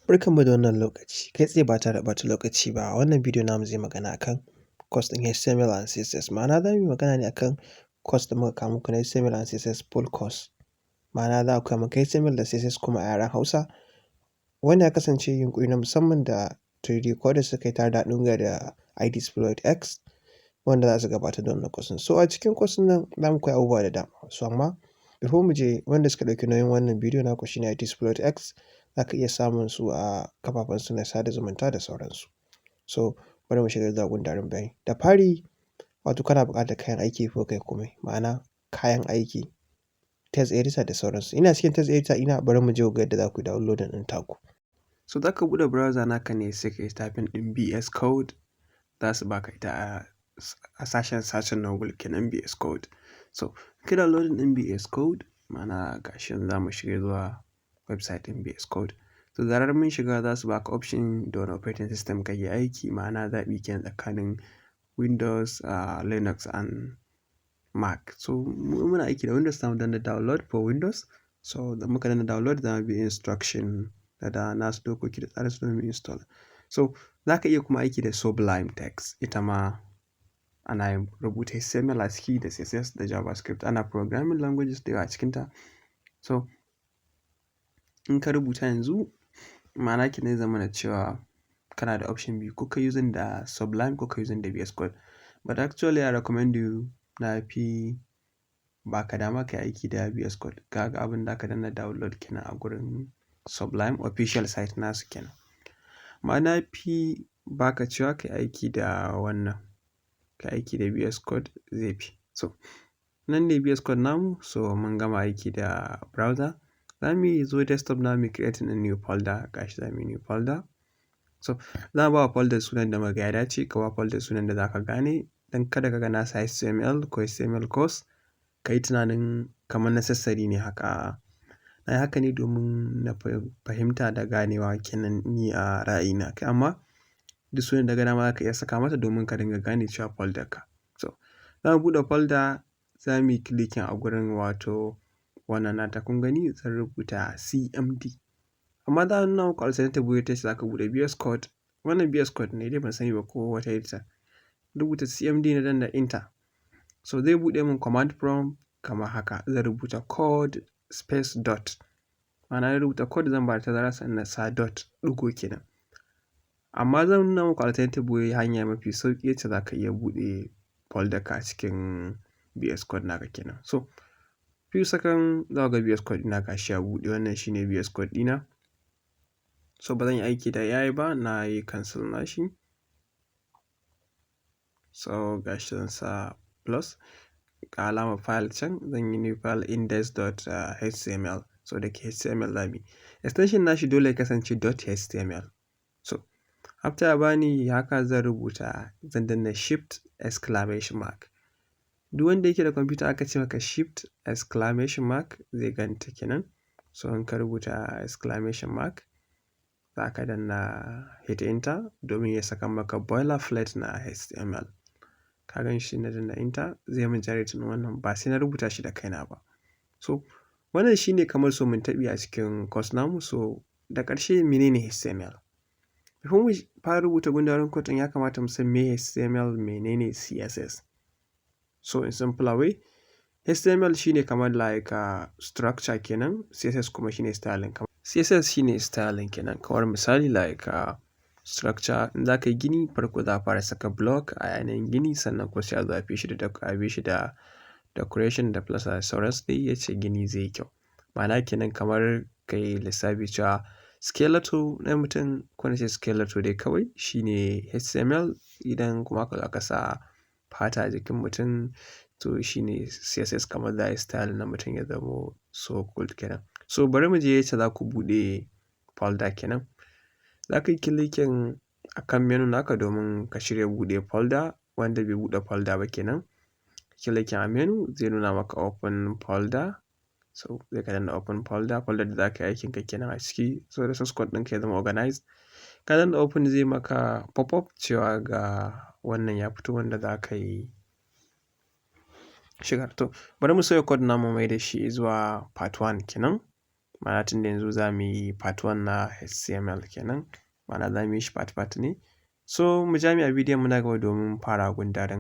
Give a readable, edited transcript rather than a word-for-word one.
Barkanmu da wannan lokaci, kai tsaye ba tare da ɓata lokaci ba. A wannan bidiyo namu zai magana akan course ɗin HTML and CSS. Ma'ana za mu yi magana ne akan course da muka kawo muku na HTML and CSS full course. Ma'ana za a koya maka HTML da CSS kuma a yaren Hausa. Wannan ya kasance yunƙuri na musamman da 3D coders suka yi tare da haɗin gwiwa da IT-Exploit-X wanda za su gabatar da wannan course ɗin. So a cikin course ɗin nan za mu koyi abubuwa da dama. So amma before mu je, wanda suka ɗauki nauyin wannan bidiyo naku shine IT-Exploit-X. Za ka iya samun su a kafafensu na sada zumunta da sauransu. So bari mu shiga zuwa gundarin bayani. Da fari wato kana buƙatar kayan aiki ko kai komai, ma'ana kayan aiki, text editor da sauransu. Ina cikin text editor ina, bari mu je ku ga yadda za ku yi downloading ɗin taku. So za ka buɗe browser naka ne sai ka yi typing ɗin VS Code. Za su baka ita a sashen searching na Google kenan VS Code. So ka downloading ɗin VS Code, ma'ana gashi yanzu za mu shiga zuwa website ɗin VS Code. So zarar mun shiga za su baka option da wani operating system kake aiki, ma'ana zaɓi kenan tsakanin Windows, Linux and Mac. So mu muna aiki da Windows, zamu danna download for Windows. So da muka danna download za mu bi instruction da nasu dokoki da tsarin su domin install. So za ka iya kuma aiki da Sublime Text. Ita ma ana rubuta HTML a ciki da CSS da JavaScript. Ana programming languages da yawa a cikinta. So in ka rubuta yanzu, ma'ana kenan zai zamana cewa kana da option biyu, ko ka using da Sublime ko ka using da VS Code. But actually I recommend you, na fi baka dama ka yi aiki da VS Code. Kaga abin da ka danna download kenan a gurin Sublime official site nasu kenan. Ma'ana fi baka cewa ka yi aiki da wannan, ka yi aiki da VS Code zai fi. So nan ne VS Code namu. So mun gama aiki da browser. Za mu yi zo desktop namu creating a new folder. Gashi za mu yi new folder. So za mu ba wa folder sunan da muka ga ya dace, ka ba folder sunan da za ka gane. Dan kada ka ga nasa HTML ko HTML course ka yi tunanin kamar necessary ne haka. Na yi haka ne domin na fahimta da ganewa kenan ni a ra'ayina. Amma duk sunan da ka ga dama za ka iya saka mata domin ka dinga gane cewa folder ka. So za mu buɗe folder, za mu yi clicking a gurin wato wannan nata kun gani zan rubuta CMD. Amma za a nuna muku alternative way ta ce za ka buɗe VS Code. Wannan VS Code ne dai ban sani ba ko wata ita. Rubuta CMD na danna enter. So zai buɗe min command prompt kamar haka. Zan rubuta code space dot. Ma'ana na rubuta code zan ba da tazara sannan sa dot ɗigo kenan. Amma zan nuna muku alternative way, hanya mafi sauƙi yace za ka iya buɗe folder ka a cikin VS Code naka kenan. So few second za ku ga VS Code ɗina gashi ya buɗe. Wannan shine VS Code ɗina. So ba zan yi aiki da AI ba, na yi cancel nashi. So gashi zan sa plus ga alamar file can, zan yi new file index.html. So da ke HTML zamu yi. Extension nashi dole ya kasance .html. So after ya bani haka zan rubuta, zan danna shift exclamation mark. Duk wanda yake da computer aka ce maka shift exclamation mark zai ganta kenan. So in ka rubuta exclamation mark, za ka danna hit enter domin ya saka maka boilerplate na HTML. Ka gan shi na danna enter zai min generating wannan, ba sai na rubuta shi da kaina ba. So wannan shine kamar so mun taɓi a cikin course namu. So da ƙarshe menene HTML? Before mu fara rubuta gundarin code ɗin ya kamata mu san me HTML, menene CSS. So in simpler way, HTML shine kamar like structure kenan, CSS kuma shine styling. CSS shine styling kenan. Kamar misali like structure, in za ka yi gini farko za a fara saka block a yanayin gini, sannan ko sai a zo a bi shi da decoration da plus da sauransu dai ya ce gini zai yi kyau. Ma'ana kenan kamar ka yi lissafi cewa skeleton na mutum, ko na ce skeleton dai kawai shine HTML. Idan kuma ka sa fata a jikin mutum, to shine CSS, kamar za a yi style na mutum ya zamo so cool kenan. So bari mu je yace za ku buɗe folder kenan. Za ka yi clicking a kan menu naka domin ka shirya buɗe folder. Wanda bai buɗe folder ba kenan, clicking a menu zai nuna maka open folder. So zai ka danna open folder, folder da za ka yi aikin ka kenan a ciki. So da source code ɗinka ya zama organized. Ka danna open zai maka pop-up cewa ga wannan ya fito wanda za ka yi shigar. To bari mu sauya code namu mai da shi zuwa part 1 kenan. Ma'ana tunda yanzu za mu yi part 1 na HTML kenan. Ma'ana za mu yi shi part ne. So mu ja mu a bidiyon mu na gaba domin fara gundarin.